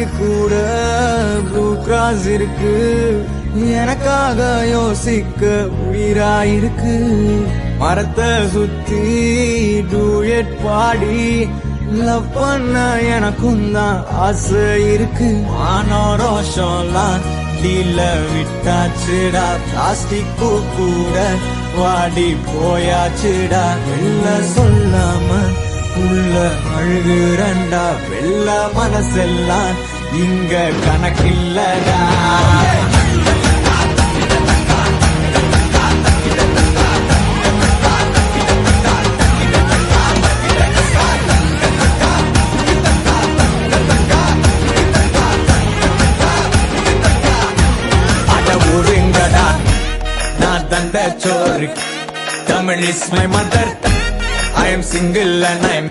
எனக்கு கூட blue cross இருக்கு, எனக்காக யோசிக்க உயிராயிருக்கு. மரத்தை சுத்தி டூயட் பாடி லவ் பண்ண எனக்கும் தான் ஆசை இருக்கு. ஆனோ ரோஷம்லாம் டீல விட்டாச்சுடா, பிளாஸ்டிக் பூ கூட வாடி போயாச்சுடா. வெள்ள சொல்லாம உள்ள அழுகுறண்டா, வெள்ள மனசெல்லாம் இங்க கணக்கில்லடா. Tamil is my mother. I am single and I am